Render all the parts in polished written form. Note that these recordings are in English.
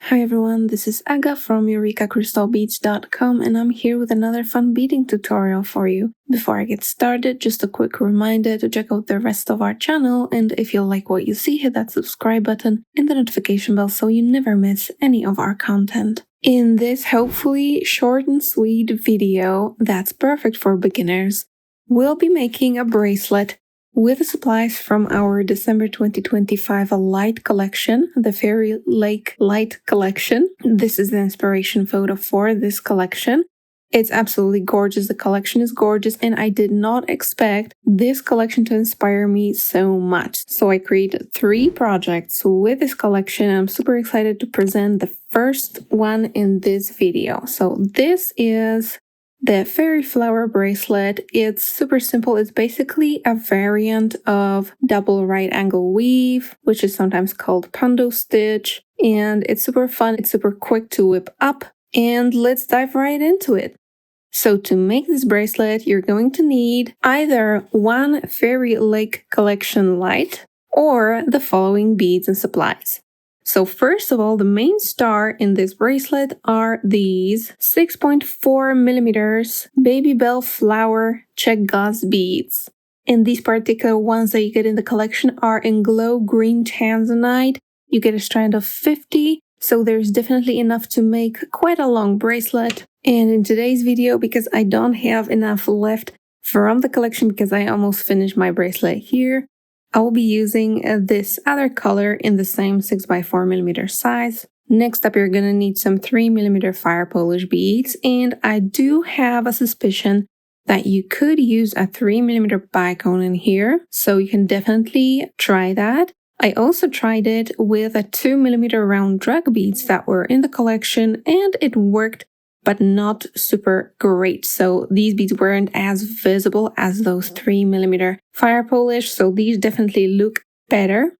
Hi everyone, this is Aga from EurekaCrystalBeads.com and I'm here with another fun beading tutorial for you. Before I get started, just a quick reminder to check out the rest of our channel, and if you like what you see, hit that subscribe button and the notification bell so you never miss any of our content. In this hopefully short and sweet video that's perfect for beginners, we'll be making a bracelet with the supplies from our December 2025 light collection, the Fairy Lake Light collection. This is the inspiration photo for this collection. It's absolutely gorgeous. The collection is gorgeous, and I did not expect this collection to inspire me so much. So I created 3 projects with this collection, and I'm super excited to present the first one in this video. So this is the Fairy Flower Bracelet. It's super simple. It's basically a variant of double right angle weave, which is sometimes called Pondo stitch. And it's super fun. It's super quick to whip up. And let's dive right into it. So to make this bracelet, you're going to need either one Fairy Lake Collection light or the following beads and supplies. So first of all, the main star in this bracelet are these 6.4 millimeters Baby Bell Flower check gauze beads. And these particular ones that you get in the collection are in glow green tanzanite. You get a strand of 50, so there's definitely enough to make quite a long bracelet. And in today's video, because I don't have enough left from the collection because I almost finished my bracelet here, I will be using this other color in the same 6x4mm size. Next up, you're going to need some 3mm fire polish beads, and I do have a suspicion that you could use a 3mm bicone in here, so you can definitely try that. I also tried it with a 2mm round drag beads that were in the collection, and it worked, but not super great. So these beads weren't as visible as those 3mm fire polish, so these definitely look better.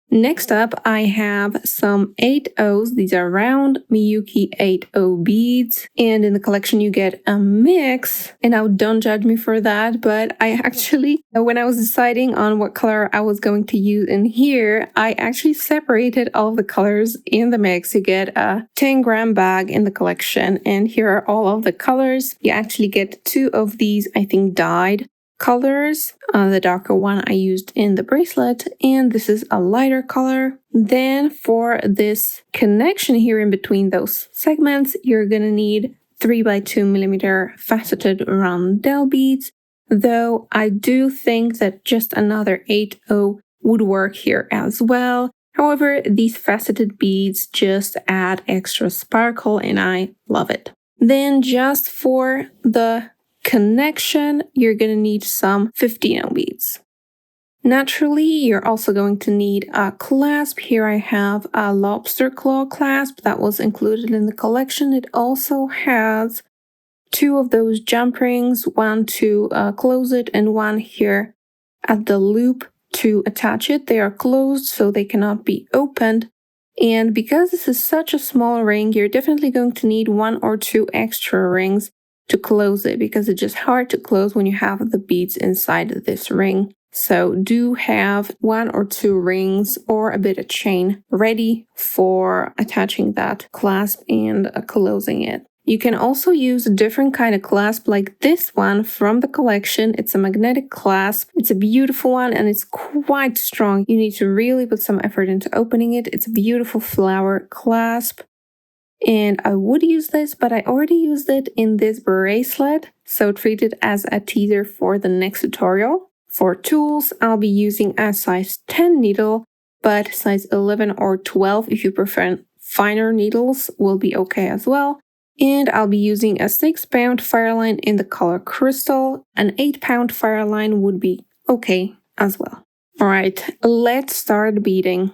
Next up, I have some 8/0s. These are round Miyuki 8/0 beads, and in the collection you get a mix. And now don't judge me for that, but I actually, when I was deciding on what color I was going to use in here, I actually separated all of the colors in the mix. You get a 10-gram bag in the collection, and here are all of the colors. You actually get 2 of these, I think, dyed colors. The darker one I used in the bracelet, and this is a lighter color. Then for this connection here in between those segments, you're gonna need 3x2mm faceted rondelle beads, though I do think that just another 8/0 would work here as well. However, these faceted beads just add extra sparkle and I love it. Then just for the connection, you're going to need some 15/0 beads. Naturally, you're also going to need a clasp. Here I have a lobster claw clasp that was included in the collection. It also has 2 of those jump rings, one to close it and one here at the loop to attach it. They are closed, so they cannot be opened. And because this is such a small ring, you're definitely going to need 1 or 2 extra rings to close it, because it's just hard to close when you have the beads inside this ring. So do have 1 or 2 rings or a bit of chain ready for attaching that clasp and closing it. You can also use a different kind of clasp like this one from the collection. It's a magnetic clasp. It's a beautiful one and it's quite strong. You need to really put some effort into opening it. It's a beautiful flower clasp. And I would use this, but I already used it in this bracelet, so treat it as a teaser for the next tutorial. For tools, I'll be using a size 10 needle, but size 11 or 12 if you prefer finer needles will be okay as well. And I'll be using a 6-pound fire line in the color crystal. An 8-pound fire line would be okay as well. Alright, let's start beading.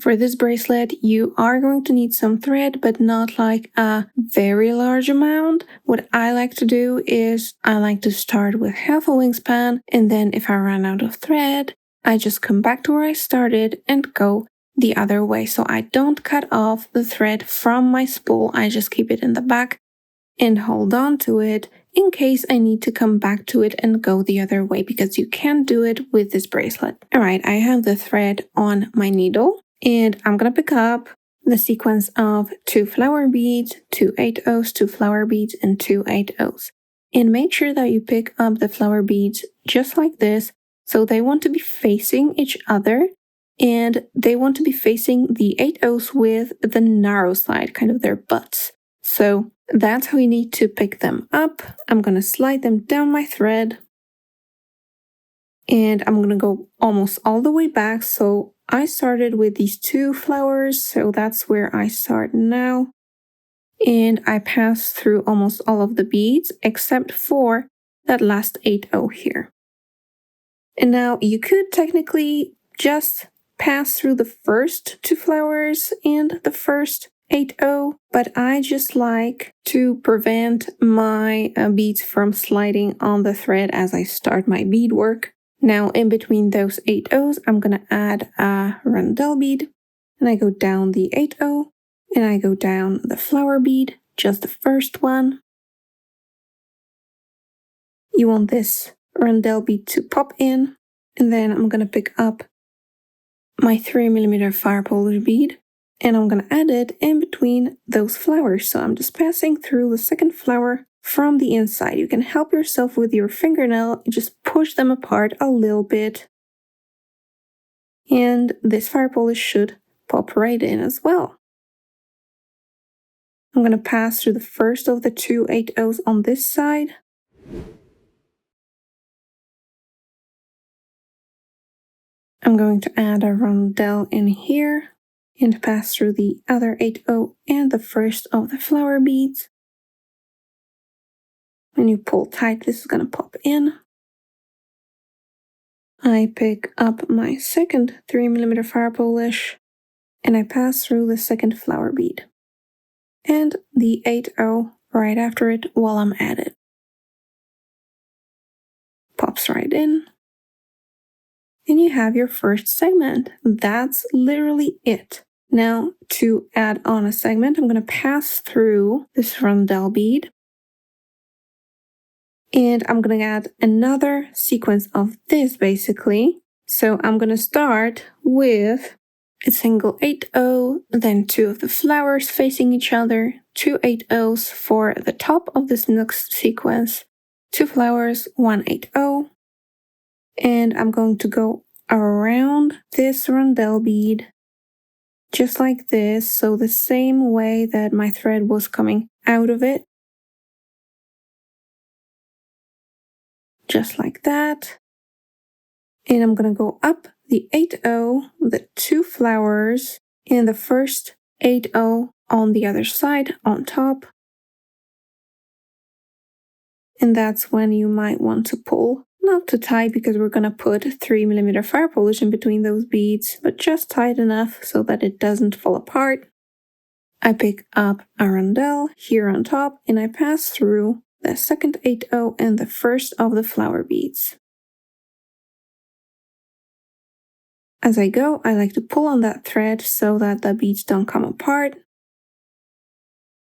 For this bracelet, you are going to need some thread, but not like a very large amount. What I like to do is I like to start with half a wingspan, and then if I run out of thread, I just come back to where I started and go the other way. So I don't cut off the thread from my spool. I just keep it in the back and hold on to it in case I need to come back to it and go the other way, because you can't do it with this bracelet. Alright, I have the thread on my needle. And I'm gonna pick up the sequence of 2 flower beads, 2 8/0s, 2 flower beads, and 2 8/0s. And make sure that you pick up the flower beads just like this, so they want to be facing each other, and they want to be facing the 8/0s with the narrow side, kind of their butts. So that's how you need to pick them up. I'm gonna slide them down my thread, and I'm gonna go almost all the way back. So I started with these 2 flowers, so that's where I start now. And I pass through almost all of the beads except for that last 8/0 here. And now you could technically just pass through the first 2 flowers and the first 8/0, but I just like to prevent my beads from sliding on the thread as I start my beadwork. Now in between those 8/0s, I'm gonna add a rondelle bead, and I go down the 8/0, and I go down the flower bead, just the first one. You want this rondelle bead to pop in, and then I'm gonna pick up my 3mm fire polish bead, and I'm gonna add it in between those flowers. So I'm just passing through the second flower from the inside. You can help yourself with your fingernail and just push them apart a little bit. And this fire polish should pop right in as well. I'm gonna pass through the first of the 2 8/0s on this side. I'm going to add a rondelle in here and pass through the other 8/0 and the first of the flower beads. When you pull tight, this is going to pop in. I pick up my second 3mm fire polish and I pass through the second flower bead and the 8/0 right after it while I'm at it. Pops right in. And you have your first segment. That's literally it. Now, to add on a segment, I'm going to pass through this rondelle bead. And I'm going to add another sequence of this, basically. So I'm going to start with a single 8/0, then 2 of the flowers facing each other, 2 8/0s for the top of this next sequence, 2 flowers, 1 8/0. And I'm going to go around this rondelle bead just like this, so the same way that my thread was coming out of it. Just like that. And I'm gonna go up the 8/0, the 2 flowers, and the first 8/0 on the other side on top. And that's when you might want to pull, not too tight because we're gonna put 3mm fire polish in between those beads, but just tight enough so that it doesn't fall apart. I pick up a rondelle here on top and I pass through the second 8/0 and the first of the flower beads. As I go, I like to pull on that thread so that the beads don't come apart.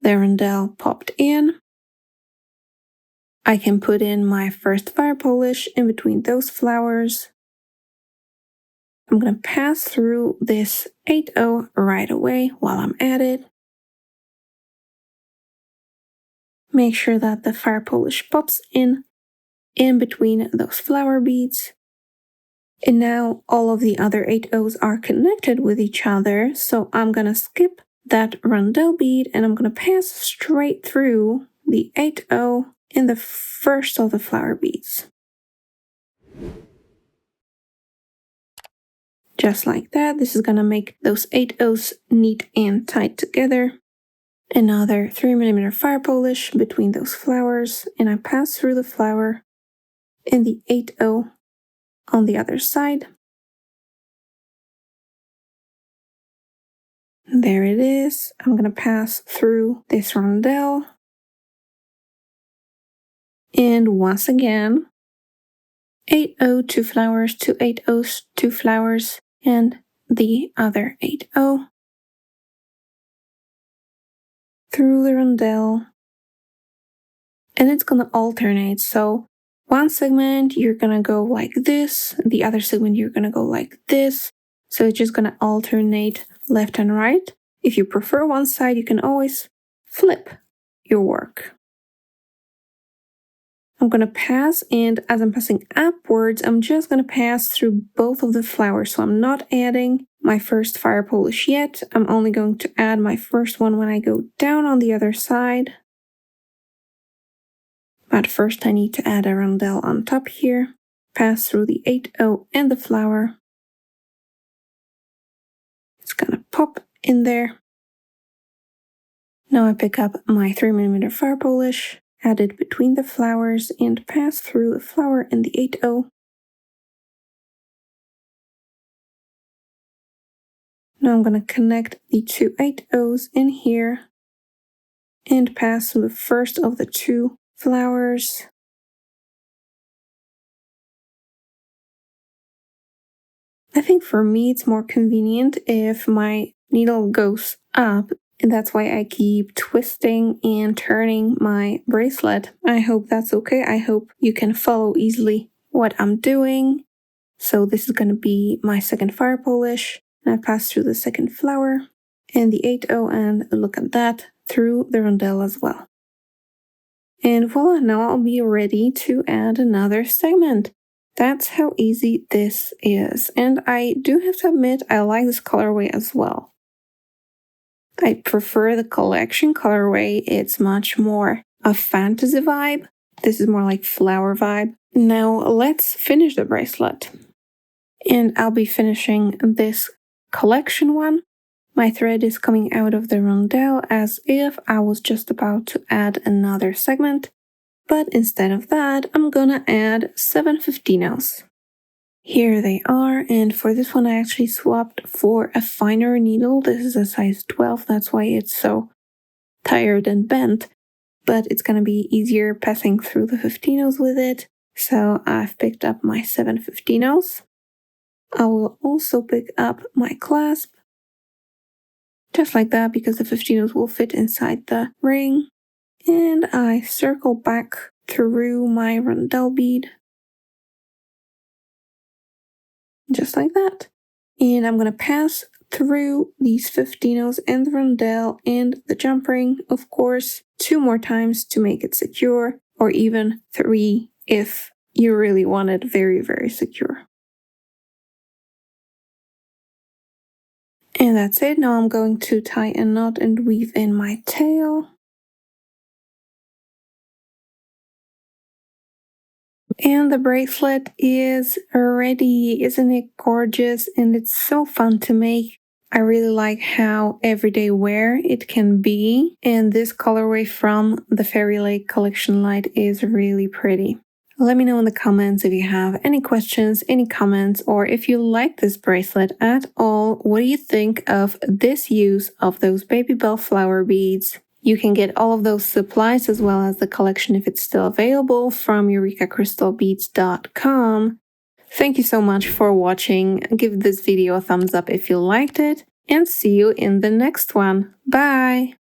The rondelle popped in. I can put in my first fire polish in between those flowers. I'm going to pass through this 8/0 right away while I'm at it. Make sure that the fire polish pops in between those flower beads. And now all of the other 8/0s are connected with each other, so I'm gonna skip that rondelle bead and I'm gonna pass straight through the 8/0 in the first of the flower beads. Just like that, this is gonna make those 8/0s neat and tight together. Another 3mm fire polish between those flowers, and I pass through the flower and the 8/0 on the other side. There it is. I'm going to pass through this rondelle. And once again, 8/0, 2 flowers, 2 8/0s, 2 flowers, and the other 8/0. Through the rondelle. And it's going to alternate. So one segment, you're going to go like this. The other segment, you're going to go like this. So it's just going to alternate left and right. If you prefer one side, you can always flip your work. I'm going to pass, and as I'm passing upwards, I'm just going to pass through both of the flowers. So I'm not adding my first fire polish yet. I'm only going to add my first one when I go down on the other side. But first I need to add a rondelle on top here. Pass through the 8/0 and the flower. It's gonna pop in there. Now I pick up my 3mm fire polish, add it between the flowers, and pass through the flower and the 8/0. Now I'm gonna connect the two 8/0s in here and pass through the first of the two flowers. I think for me it's more convenient if my needle goes up, and that's why I keep twisting and turning my bracelet. I hope that's okay. I hope you can follow easily what I'm doing. So this is going to be my second fire polish, and I pass through the second flower and the 8/0, and look at that, through the rondelle as well. And voila, now I'll be ready to add another segment. That's how easy this is. And I do have to admit, I like this colorway as well. I prefer the collection colorway. It's much more a fantasy vibe. This is more like flower vibe. Now let's finish the bracelet. And I'll be finishing this collection one. My thread is coming out of the rondelle as if I was just about to add another segment. But instead of that, I'm gonna add 7 15-0s. Here they are, and for this one I actually swapped for a finer needle. This is a size 12, that's why it's so tired and bent, but it's gonna be easier passing through the 15-0s with it. So I've picked up my 7 15-0s. I will also pick up my clasp, just like that, because the 15-0s will fit inside the ring. And I circle back through my rondelle bead, just like that. And I'm going to pass through these 15-0s and the rondelle and the jump ring, of course, 2 more times to make it secure, or even 3 if you really want it very, very secure. And that's it. Now I'm going to tie a knot and weave in my tail. And the bracelet is ready. Isn't it gorgeous? And it's so fun to make. I really like how everyday wear it can be. And this colorway from the Fairy Lake collection light is really pretty. Let me know in the comments if you have any questions, any comments, or if you like this bracelet at all. What do you think of this use of those baby bell flower beads? You can get all of those supplies as well as the collection if it's still available from EurekaCrystalBeads.com. Thank you so much for watching. Give this video a thumbs up if you liked it, and see you in the next one. Bye!